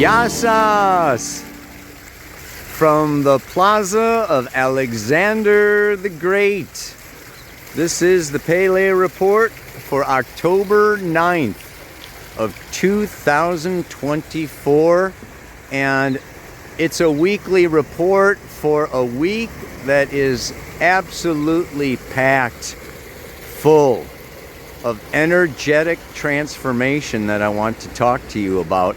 Yasas! From the Plaza of Alexander the Great. This is the Paleo Report for October 9th of 2024. And it's a weekly report for a week that is absolutely packed full of energetic transformation that I want to talk to you about.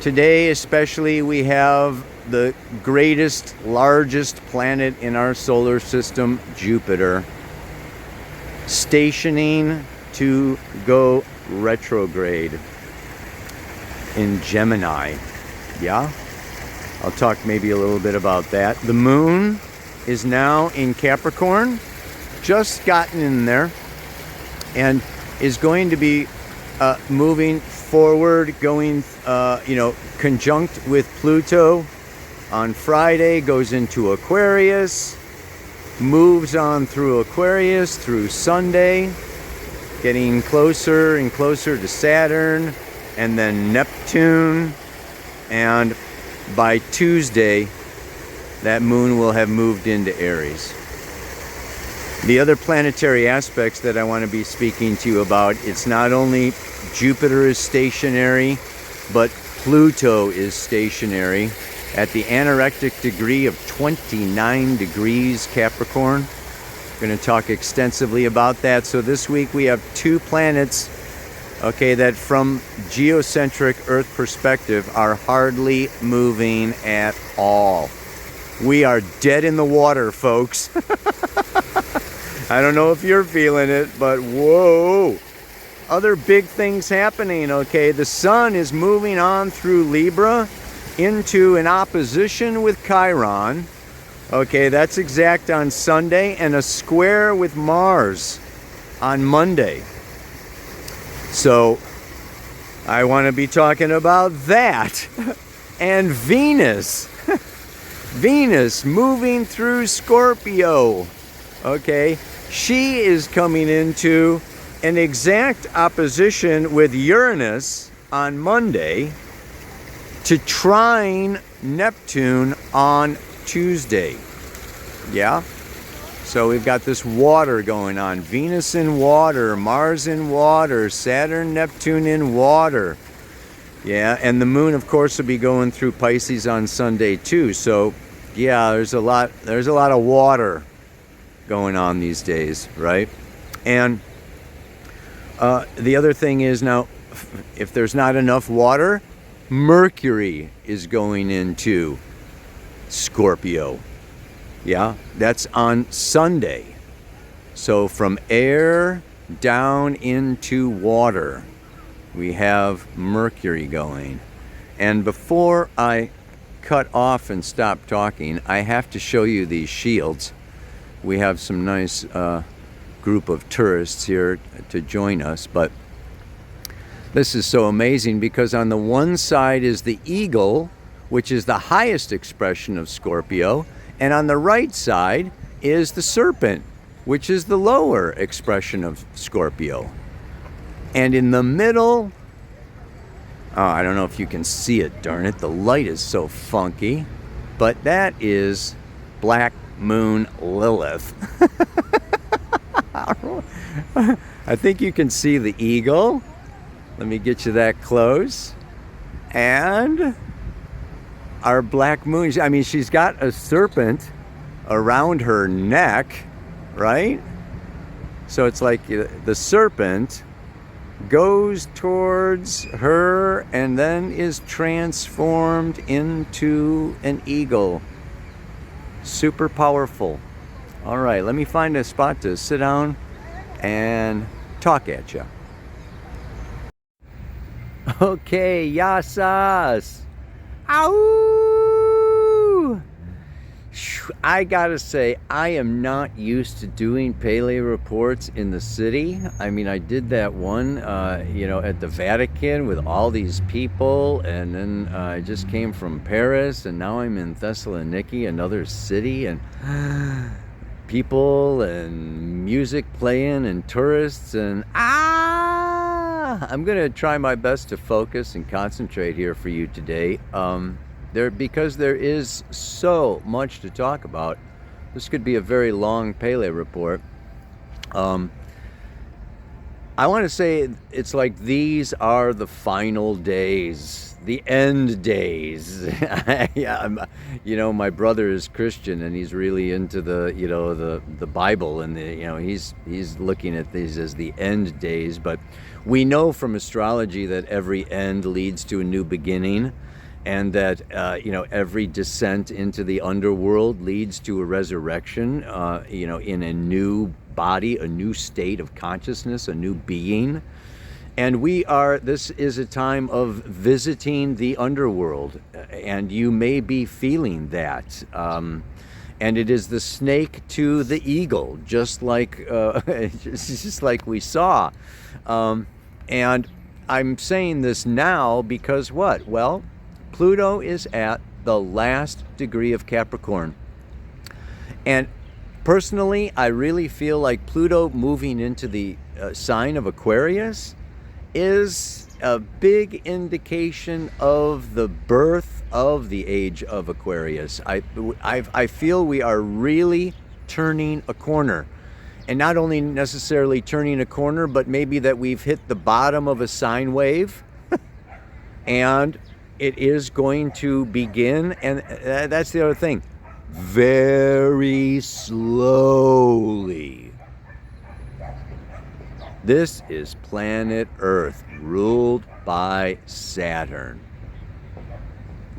Today especially, we have the greatest, largest planet in our solar system, Jupiter, stationing to go retrograde in Gemini. Yeah? I'll talk maybe a little bit about that. The moon is now in Capricorn, just gotten in there, and is going to be moving forward, going, conjunct with Pluto on Friday, goes into Aquarius, moves on through Aquarius through Sunday, getting closer and closer to Saturn, and then Neptune, and by Tuesday, that moon will have moved into Aries. The other planetary aspects that I want to be speaking to you about, it's not only Jupiter is stationary, but Pluto is stationary at the anorectic degree of 29 degrees Capricorn. I'm going to talk extensively about that. So this week we have two planets, okay, that from geocentric Earth perspective are hardly moving at all. We are dead in the water, folks. I don't know if you're feeling it, but whoa. Other big things happening, okay? The sun is moving on through Libra into an opposition with Chiron. Okay, that's exact on Sunday, and a square with Mars on Monday. So I want to be talking about that. And Venus. Venus moving through Scorpio. Okay, she is coming into an exact opposition with Uranus on Monday to trine Neptune on Tuesday. Yeah? So we've got this water going on. Venus in water, Mars in water, Saturn, Neptune in water. Yeah, and the moon, of course, will be going through Pisces on Sunday too. So, yeah, there's a lot of water going on these days, right? And the other thing is, now, if there's not enough water, Mercury is going into Scorpio. Yeah, that's on Sunday. So from air down into water, we have Mercury going. And before I cut off and stop talking, I have to show you these shields. We have some nice group of tourists here to join us, but this is so amazing because on the one side is the eagle, which is the highest expression of Scorpio, and on the right side is the serpent, which is the lower expression of Scorpio. And in the middle, oh, I don't know if you can see it, darn it, the light is so funky, but that is Black Moon Lilith. I think you can see the eagle. Let me get you that close. And our black moon, I mean, she's got a serpent around her neck, right? So it's like the serpent goes towards her and then is transformed into an eagle. Super powerful. All right, let me find a spot to sit down and talk at you. Okay, yasas. Ow! I gotta say, I am not used to doing paleo reports in the city. I mean, I did that one, at the Vatican with all these people, and then I just came from Paris, and now I'm in Thessaloniki, another city, and people and music playing and tourists, and I'm going to try my best to focus and concentrate here for you today. Because there is so much to talk about. This could be a very long Pele report. I want to say it's like these are the final days, the end days. Yeah, my brother is Christian and he's really into the Bible, and he's looking at these as the end days. But we know from astrology that every end leads to a new beginning, and that every descent into the underworld leads to a resurrection, in a new body, a new state of consciousness, a new being. And this is a time of visiting the underworld, and you may be feeling that. And it is the snake to the eagle, just like we saw. And I'm saying this now because what? Well, Pluto is at the last degree of Capricorn. And personally, I really feel like Pluto moving into the sign of Aquarius is a big indication of the birth of the age of Aquarius. I feel we are really turning a corner. And not only necessarily turning a corner, but maybe that we've hit the bottom of a sine wave. And it is going to begin, and that's the other thing, very slowly. This is planet Earth, ruled by Saturn.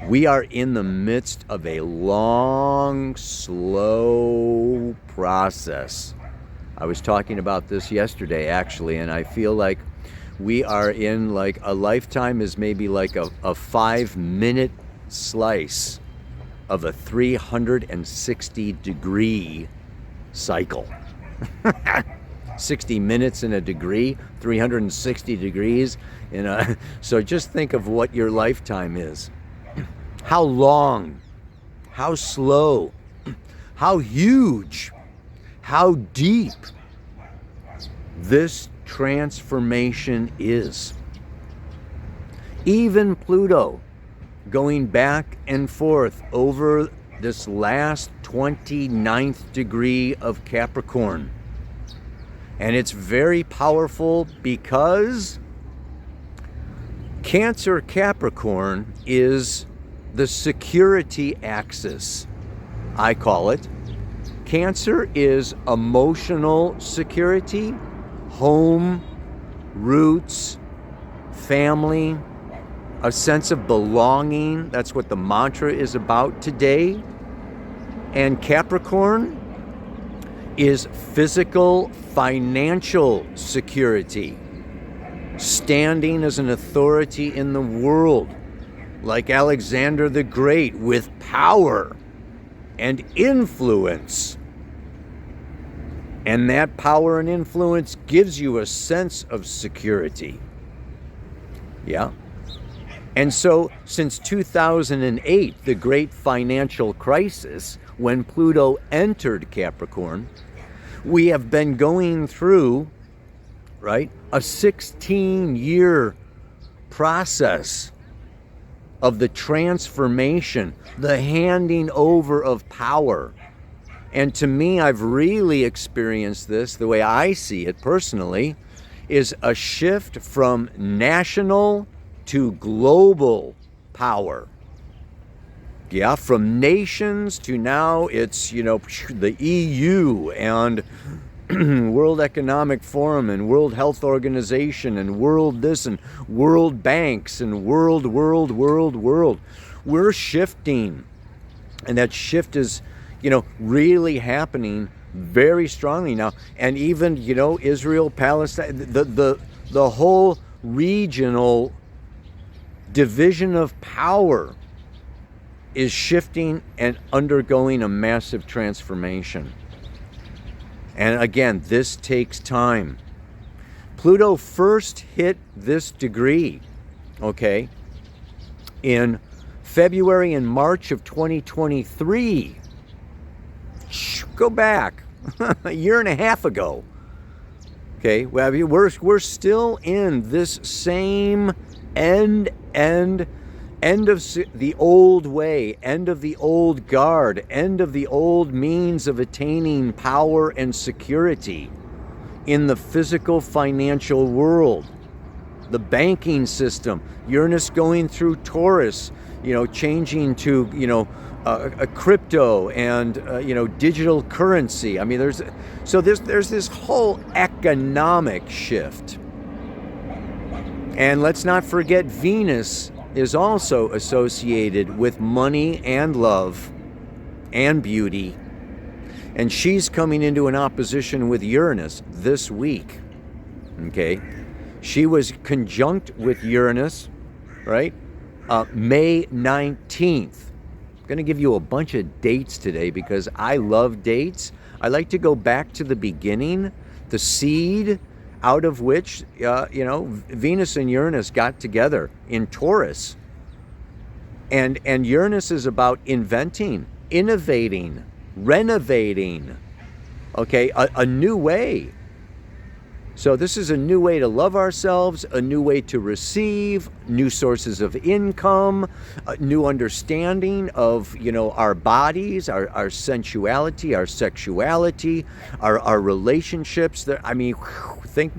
We are in the midst of a long, slow process. I was talking about this yesterday, actually, and I feel like we are in like a lifetime is maybe like a 5-minute slice of a 360-degree cycle. 60 minutes in a degree, 360 degrees. So just think of what your lifetime is. How long, how slow, how huge, how deep this transformation is. Even Pluto going back and forth over this last 29th degree of Capricorn. And it's very powerful because Cancer Capricorn is the security axis, I call it. Cancer is emotional security, home, roots, family, a sense of belonging. That's what the mantra is about today. And Capricorn is physical, financial security, standing as an authority in the world, like Alexander the Great, with power and influence. And that power and influence gives you a sense of security. Yeah. And so since 2008, the great financial crisis, when Pluto entered Capricorn, we have been going through, right, a 16-year process of the transformation, the handing over of power. And to me, I've really experienced this, the way I see it personally, is a shift from national to global power. Yeah, from nations to now it's, the EU and World Economic Forum and World Health Organization and World this and World Banks and world. We're shifting. And that shift is, really happening very strongly now. And even, Israel, Palestine, the whole regional division of power is shifting and undergoing a massive transformation. And again, this takes time. Pluto first hit this degree, okay, in February and March of 2023. Go back a year and a half ago. Okay, well, I mean, we're still in this same end of the old way, end of the old guard, end of the old means of attaining power and security in the physical financial world. The banking system, Uranus going through Taurus, changing to, a crypto and, digital currency. I mean, there's this whole economic shift. And let's not forget, Venus is also associated with money and love and beauty. And she's coming into an opposition with Uranus this week. Okay? She was conjunct with Uranus, right? May 19th. I'm going to give you a bunch of dates today because I love dates. I like to go back to the beginning, the seed out of which, Venus and Uranus got together in Taurus. And Uranus is about inventing, innovating, renovating, okay, a new way. So this is a new way to love ourselves, a new way to receive, new sources of income, a new understanding of, our bodies, our sensuality, our sexuality, our relationships. I mean,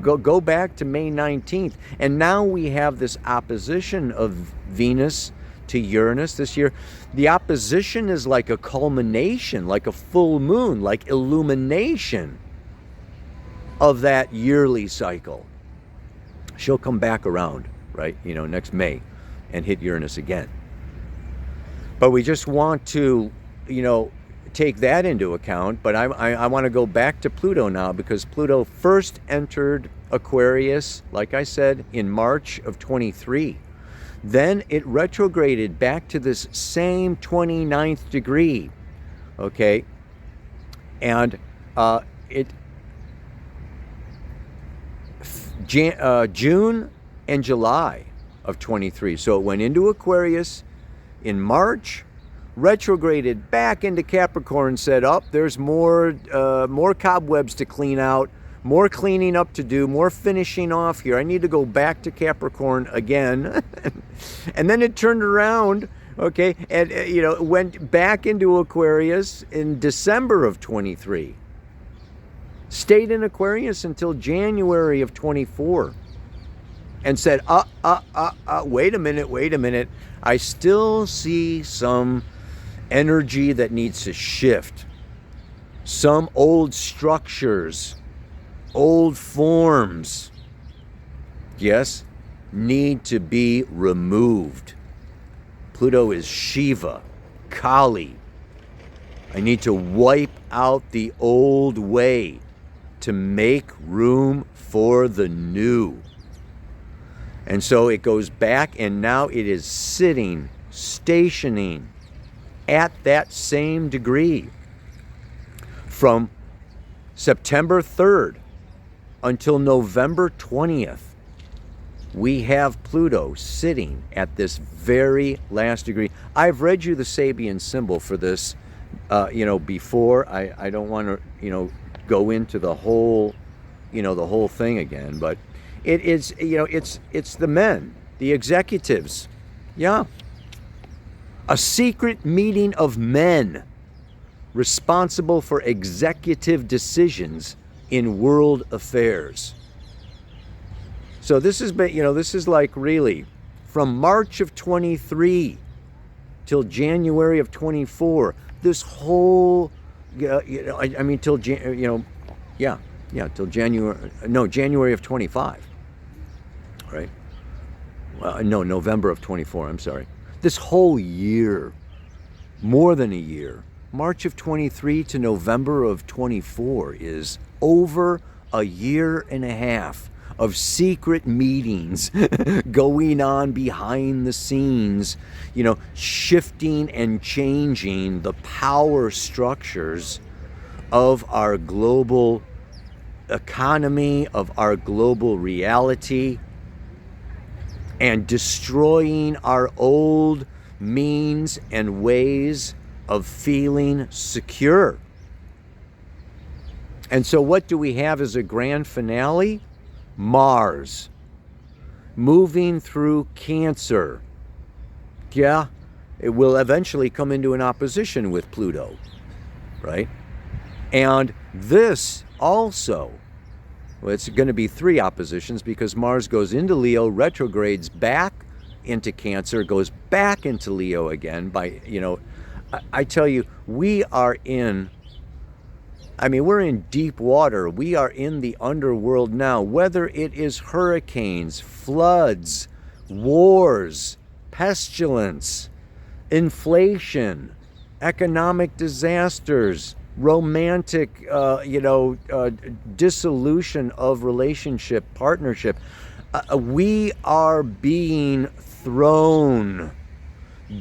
go back to May 19th. And now we have this opposition of Venus to Uranus this year. The opposition is like a culmination, like a full moon, like illumination of that yearly cycle. She'll come back around, right, next May and hit Uranus again. But we just want to, take that into account. But I want to go back to Pluto now, because Pluto first entered Aquarius, like I said, in March of 23. Then it retrograded back to this same 29th degree, okay? And June and July of 23. So it went into Aquarius in March, retrograded back into Capricorn, said, there's more cobwebs to clean out, more cleaning up to do, more finishing off here. I need to go back to Capricorn again. And then it turned around, okay, and went back into Aquarius in December of 23. Stayed in Aquarius until January of 24 and said, wait a minute. I still see some energy that needs to shift. Some old structures, old forms, yes, need to be removed. Pluto is Shiva, Kali. I need to wipe out the old way to make room for the new. And so it goes back, and now it is sitting, stationing at that same degree from September 3rd until November 20th. We have Pluto sitting at this very last degree. I've read you the Sabian symbol for this, before. I don't want to, go into the whole, the whole thing again, but it is, it's the men, the executives. Yeah. A secret meeting of men responsible for executive decisions in world affairs. So this has been, this is like really from March of 23 till January of 24. This whole, till January of 25, right? Well, no, November of 24, I'm sorry. This whole year, more than a year, March of 23 to November of 24 is over a year and a half of secret meetings going on behind the scenes, shifting and changing the power structures of our global economy, of our global reality, and destroying our old means and ways of feeling secure. And so what do we have as a grand finale? Mars moving through Cancer. Yeah, it will eventually come into an opposition with Pluto, right? And this also, well, it's going to be 3 oppositions because Mars goes into Leo, retrogrades back into Cancer, goes back into Leo again by, I tell you, we're in deep water. We are in the underworld now, whether it is hurricanes, floods, wars, pestilence, inflation, economic disasters, romantic, dissolution of relationship, partnership. We are being thrown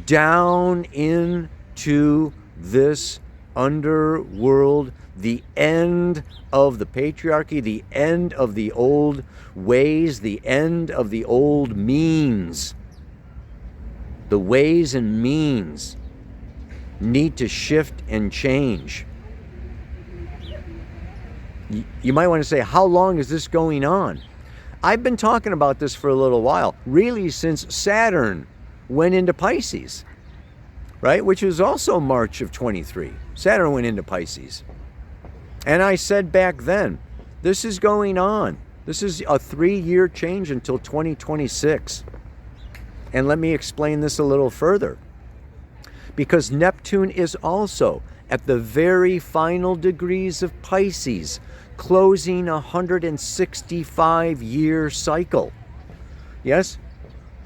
down into this underworld, the end of the patriarchy, the end of the old ways, the end of the old means. The ways and means need to shift and change. You might want to say, how long is this going on? I've been talking about this for a little while, really since Saturn went into Pisces, right? Which was also March of 23. Saturn went into Pisces. And I said back then, this is going on. This is a 3-year change until 2026. And let me explain this a little further. Because Neptune is also at the very final degrees of Pisces, closing a 165-year cycle. Yes?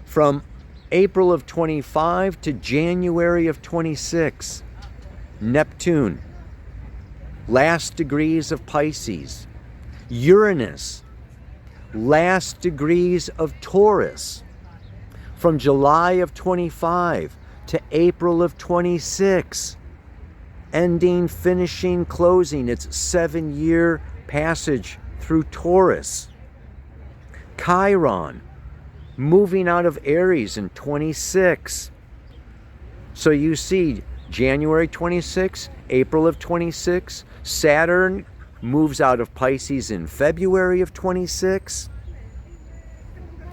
From April of 25 to January of 26. Neptune, last degrees of Pisces. Uranus, last degrees of Taurus. From July of 25 to April of 26. Ending, finishing, closing its 7-year passage through Taurus. Chiron, moving out of Aries in 26. So you see January 26, April of 26. Saturn moves out of Pisces in February of 26.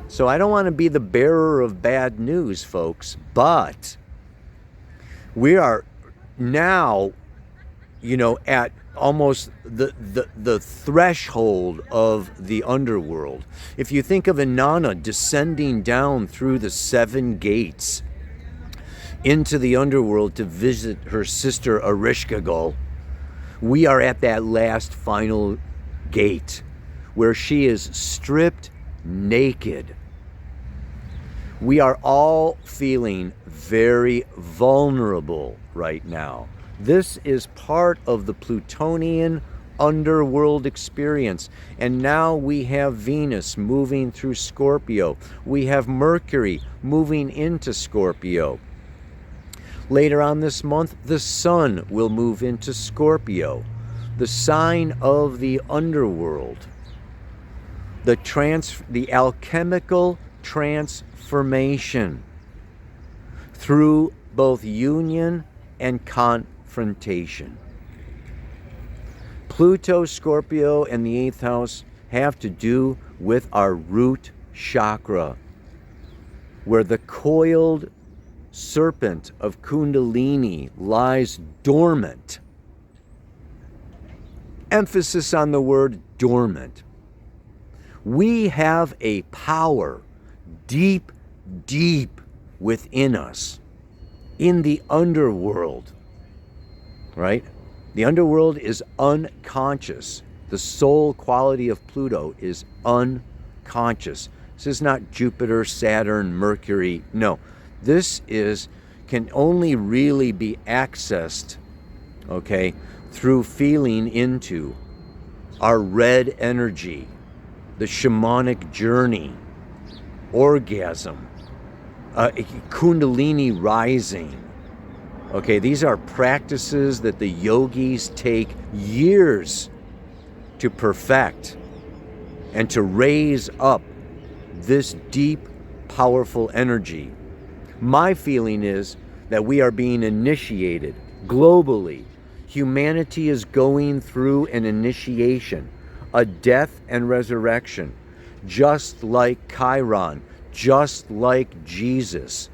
So I don't want to be the bearer of bad news, folks, but we are now, at almost the threshold of the underworld. If you think of Inanna descending down through the 7 gates into the underworld to visit her sister Ereshkigal, we are at that last final gate where she is stripped naked. We are all feeling very vulnerable right now. This is part of the plutonian underworld experience. And now we have Venus moving through Scorpio. We have Mercury moving into Scorpio. Later on this month, the Sun will move into Scorpio, the sign of the underworld. The alchemical transformation through both union and confrontation. Pluto, Scorpio, and the 8th house have to do with our root chakra, where the coiled serpent of Kundalini lies dormant. Emphasis on the word dormant. We have a power deep, deep within us in the underworld, right? The underworld is unconscious. The soul quality of Pluto is unconscious. This is not Jupiter, Saturn, Mercury. No, this can only really be accessed, okay, through feeling into our red energy, the shamanic journey, orgasm, Kundalini rising. Okay, these are practices that the yogis take years to perfect and to raise up this deep, powerful energy. My feeling is that we are being initiated globally, humanity is going through an initiation, a death and resurrection, just like Chiron, just like Jesus,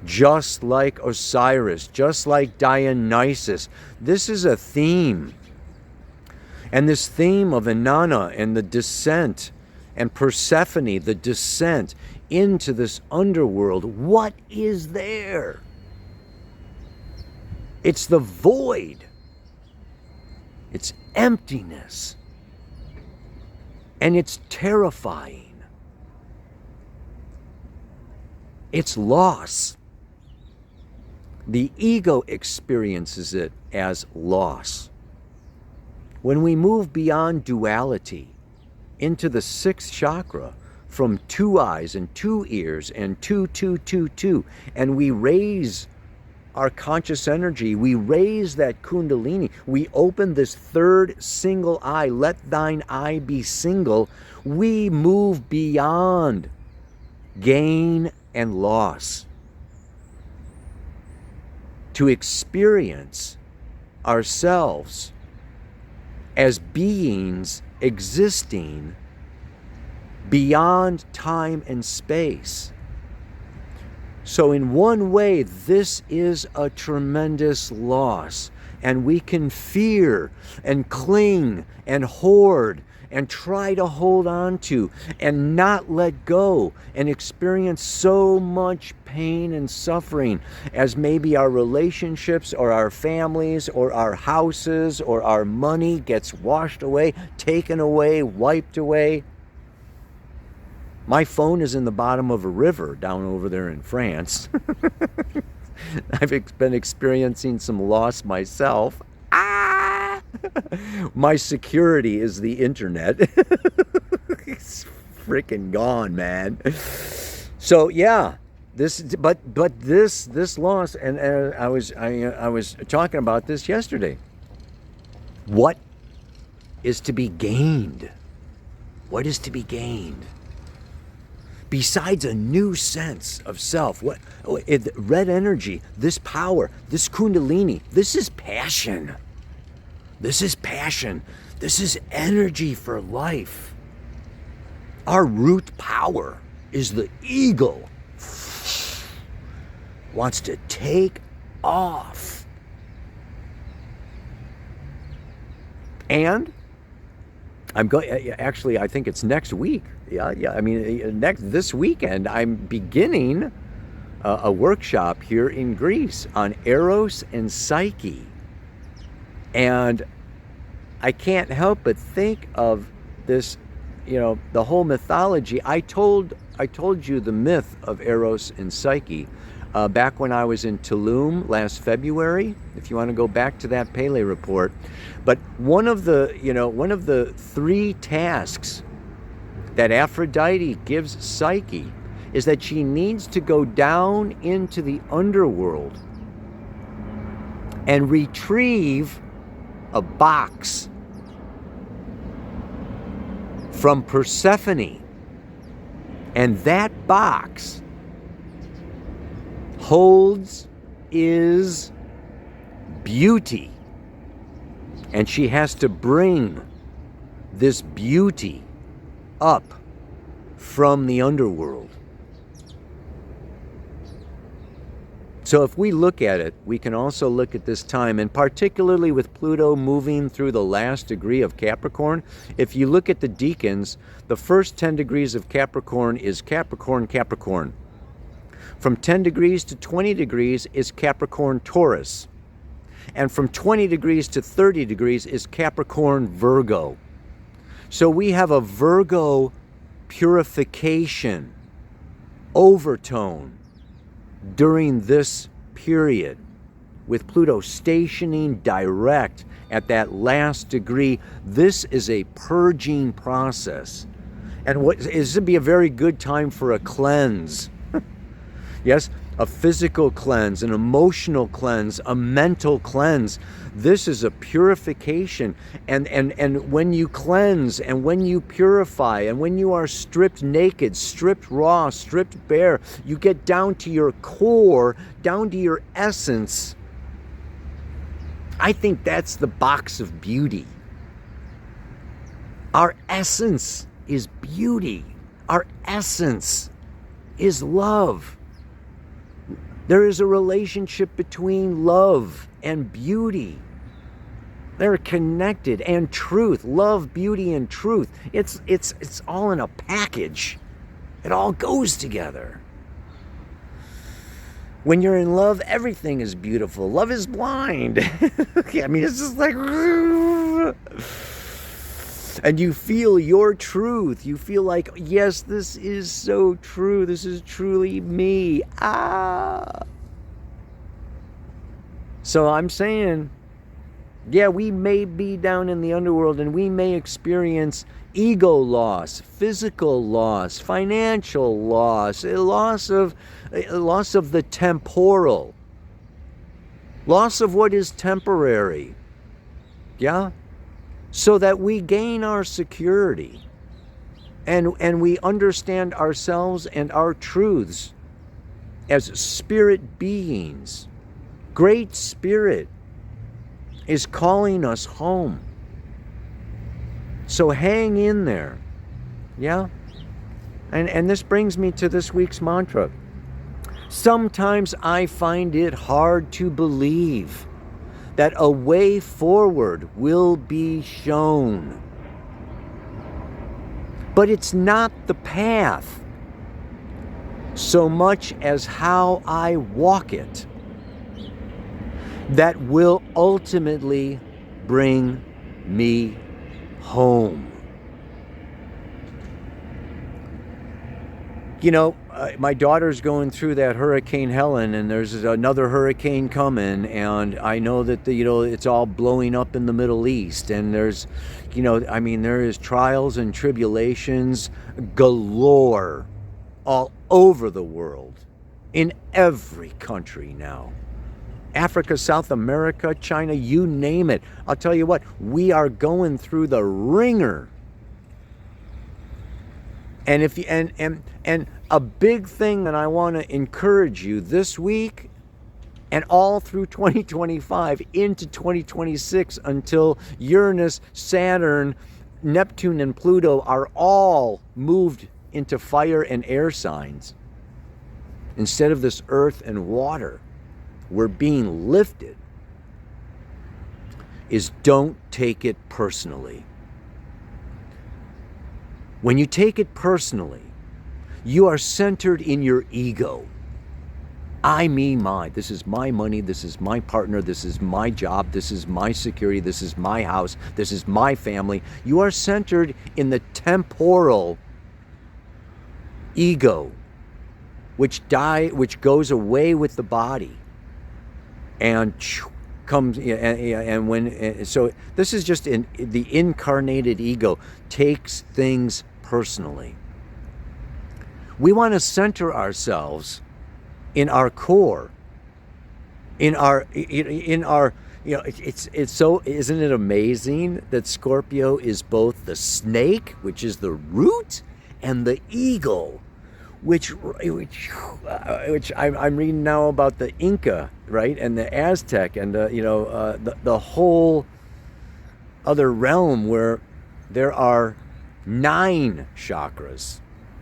just like Osiris, just like Dionysus. This is a theme. And this theme of Inanna and the descent, and Persephone, the descent into this underworld. What is there? It's the void. It's emptiness. And it's terrifying. It's loss. The ego experiences it as loss. When we move beyond duality into the sixth chakra, from 2 eyes and 2 ears and 2, 2, 2, 2, and we raise our conscious energy, we raise that kundalini, we open this third single eye, let thine eye be single, we move beyond gain and loss to experience ourselves as beings existing beyond time and space. So in one way, this is a tremendous loss, and we can fear and cling and hoard and try to hold on to and not let go and experience so much pain and suffering as maybe our relationships or our families or our houses or our money gets washed away, taken away, wiped away. My phone is in the bottom of a river down over there in France. I've been experiencing some loss myself. My security is the internet. It's freaking gone, man. So yeah, this loss, and I was talking about this yesterday. What is to be gained? What is to be gained? Besides a new sense of self, red energy, this power, this kundalini, this is passion. This is passion. This is energy for life. Our root power is the ego. Wants to take off. And I'm going. Actually, I think it's next week. Yeah. I mean, this weekend, I'm beginning a workshop here in Greece on Eros and Psyche, and I can't help but think of this. The whole mythology. I told you the myth of Eros and Psyche back when I was in Tulum last February. If you want to go back to that Pele report, but one of the 3 tasks that Aphrodite gives Psyche is that she needs to go down into the underworld and retrieve a box from Persephone. And that box holds is beauty. And she has to bring this beauty up from the underworld. So if we look at it, we can also look at this time, and particularly with Pluto moving through the last degree of Capricorn, if you look at the decans, the first 10 degrees of Capricorn is Capricorn, Capricorn. From 10 degrees to 20 degrees is Capricorn, Taurus. And from 20 degrees to 30 degrees is Capricorn, Virgo. So we have a Virgo purification overtone during this period, with Pluto stationing direct at that last degree. This is a purging process. And what is to be a very good time for a cleanse. Yes, a physical cleanse, an emotional cleanse, a mental cleanse. This is a purification. And when you cleanse and when you purify and when you are stripped naked, stripped raw, stripped bare, you get down to your core, down to your essence. I think that's the box of beauty. Our essence is beauty. Our essence is love. There is a relationship between love and beauty. They're connected. And truth, love, beauty, and truth. It's all in a package. It all goes together. When you're in love, everything is beautiful. Love is blind. I mean, it's just like... And you feel your truth. You feel like, yes, this is so true. This is truly me. So I'm saying, yeah, we may be down in the underworld and we may experience ego loss, physical loss, financial loss, a loss of the temporal, loss of what is temporary. Yeah? So that we gain our security and we understand ourselves and our truths as spirit beings. Great Spirit is calling us home. So hang in there. Yeah? And this brings me to this week's mantra. Sometimes I find it hard to believe that a way forward will be shown. But it's not the path so much as how I walk it that will ultimately bring me home. You know, my daughter's going through that Hurricane Helen, and there's another hurricane coming, and I know that it's all blowing up in the Middle East, and there's, there is trials and tribulations galore all over the world, in every country now. Africa, South America, China, you name it. I'll tell you what, we are going through the ringer. And if you, and a big thing that I want to encourage you this week and all through 2025 into 2026 until Uranus, Saturn, Neptune, and Pluto are all moved into fire and air signs. Instead of this earth and water, we're being lifted, is don't take it personally. When you take it personally, you are centered in your ego. I, me, my. This is my money. This is my partner. This is my job. This is my security. This is my house. This is my family. You are centered in the temporal ego, which goes away with the body, and comes. And when so, this is just the incarnated ego takes things personally. We want to center ourselves in our core, in our it's so, isn't it amazing that Scorpio is both the snake, which is the root, and the eagle, which I'm reading now about the Inca, right, and the Aztec, and the whole other realm where there are 9 chakras,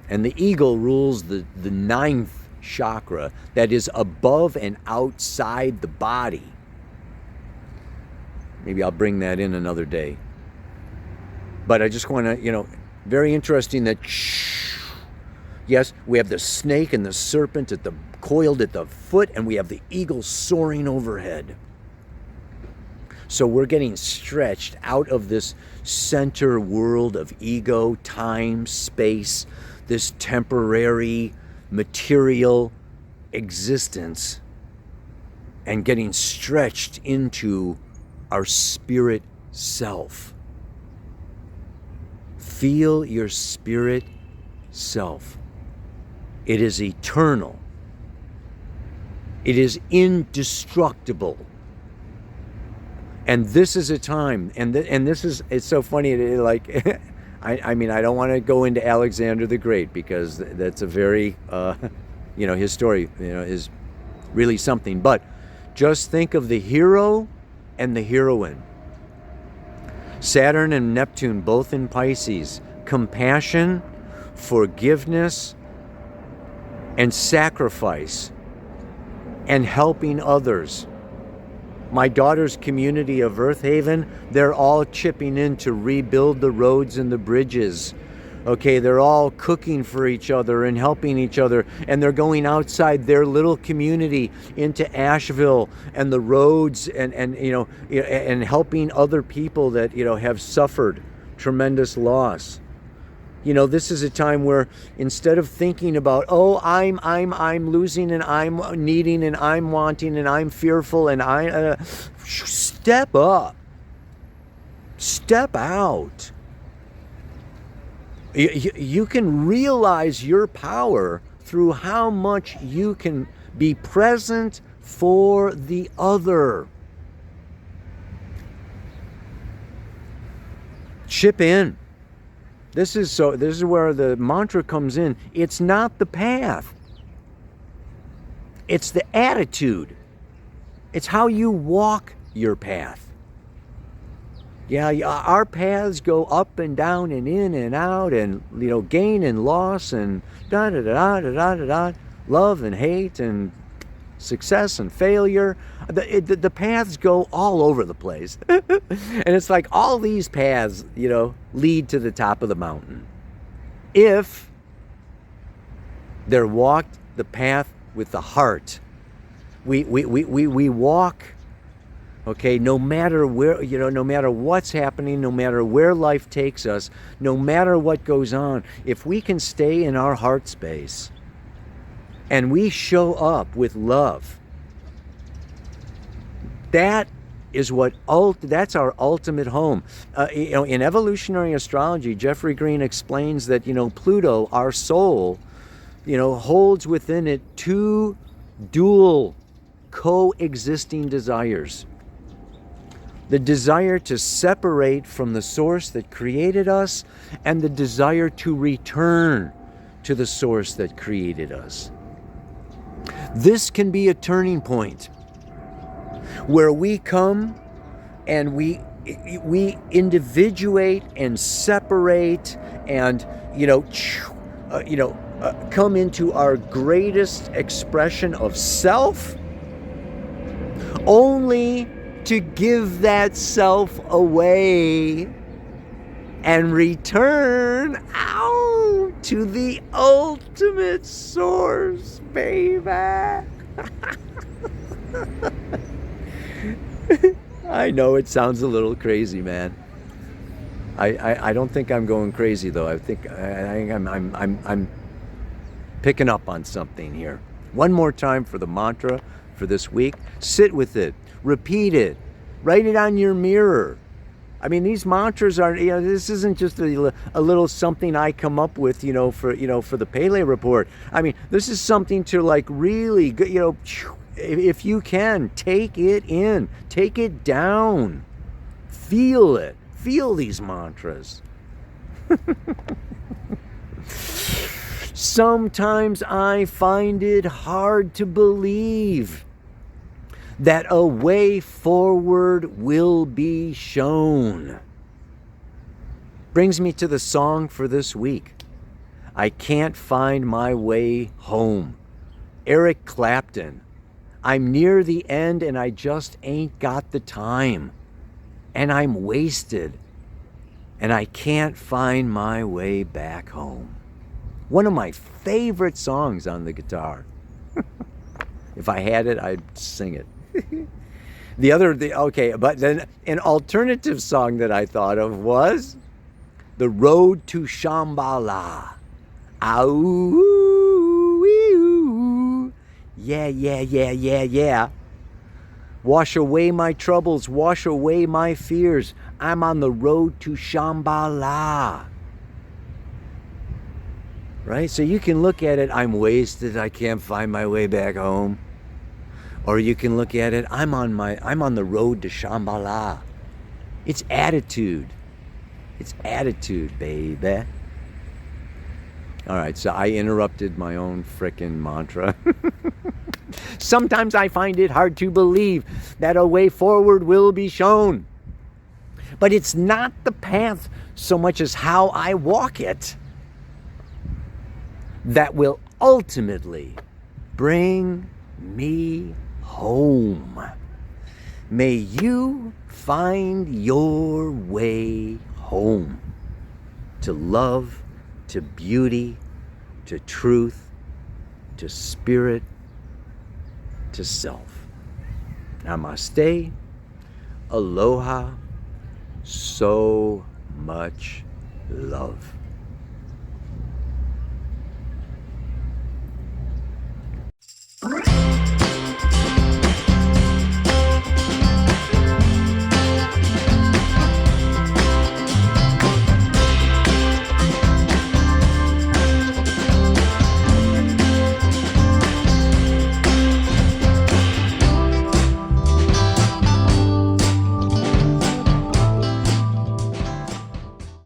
and the eagle rules the 9th chakra that is above and outside the body. Maybe I'll bring that in another day. But I just want to, very interesting that, yes, we have the snake and the serpent coiled at the foot, and we have the eagle soaring overhead. So we're getting stretched out of this center world of ego, time, space, this temporary material existence, and getting stretched into our spirit self. Feel your spirit self. It is eternal. It is indestructible. And this is a time, and this is, it's so funny, I mean, I don't want to go into Alexander the Great, because that's a very, his story, is really something. But just think of the hero and the heroine. Saturn and Neptune, both in Pisces. Compassion, forgiveness, and sacrifice, and helping others. My daughter's community of Earth Haven, they're all chipping in to rebuild the roads and the bridges. Okay, they're all cooking for each other and helping each other, and they're going outside their little community into Asheville and the roads, and and helping other people that have suffered tremendous loss. This is a time where instead of thinking about, oh, I'm losing, and I'm needing, and I'm wanting, and I'm fearful, and step up, step out. You can realize your power through how much you can be present for the other. Chip in. This is where the mantra comes in. It's not the path. It's the attitude. It's how you walk your path. Yeah, our paths go up and down and in and out, and gain and loss, and da da da da da da da, love and hate, and success and failure. The paths go all over the place. And it's like all these paths, lead to the top of the mountain. If they're walked the path with the heart. We walk, okay, no matter where, no matter what's happening, no matter where life takes us, no matter what goes on, if we can stay in our heart space and we show up with love, that's our ultimate home. In evolutionary astrology, Jeffrey Green explains that, Pluto, our soul, holds within it two dual coexisting desires. The desire to separate from the source that created us, and the desire to return to the source that created us. This can be a turning point where we come and we individuate and separate and come into our greatest expression of self, only to give that self away and return out to the ultimate source, baby. I know it sounds a little crazy, man. I don't think I'm going crazy though. I think I'm picking up on something here. One more time for the mantra for this week. Sit with it. Repeat it. Write it on your mirror. I mean, these mantras are, this isn't just a little something I come up with, for the Pele report. I mean, this is something to really, if you can, take it in, take it down, feel it, feel these mantras. Sometimes I find it hard to believe that a way forward will be shown. Brings me to the song for this week. I Can't Find My Way Home. Eric Clapton. I'm near the end and I just ain't got the time. And I'm wasted. And I can't find my way back home. One of my favorite songs on the guitar. If I had it, I'd sing it. But then an alternative song that I thought of was The Road to Shambhala. Ow, yeah. Wash away my troubles, wash away my fears. I'm on the road to Shambhala. Right? So you can look at it, I'm wasted, I can't find my way back home. Or you can look at it, I'm on the road to Shambhala. It's attitude. It's attitude, baby. All right, so I interrupted my own frickin' mantra. Sometimes I find it hard to believe that a way forward will be shown. But it's not the path so much as how I walk it that will ultimately bring me home. May you find your way home to love, to beauty, to truth, to spirit, to self. Namaste. Aloha. So much love.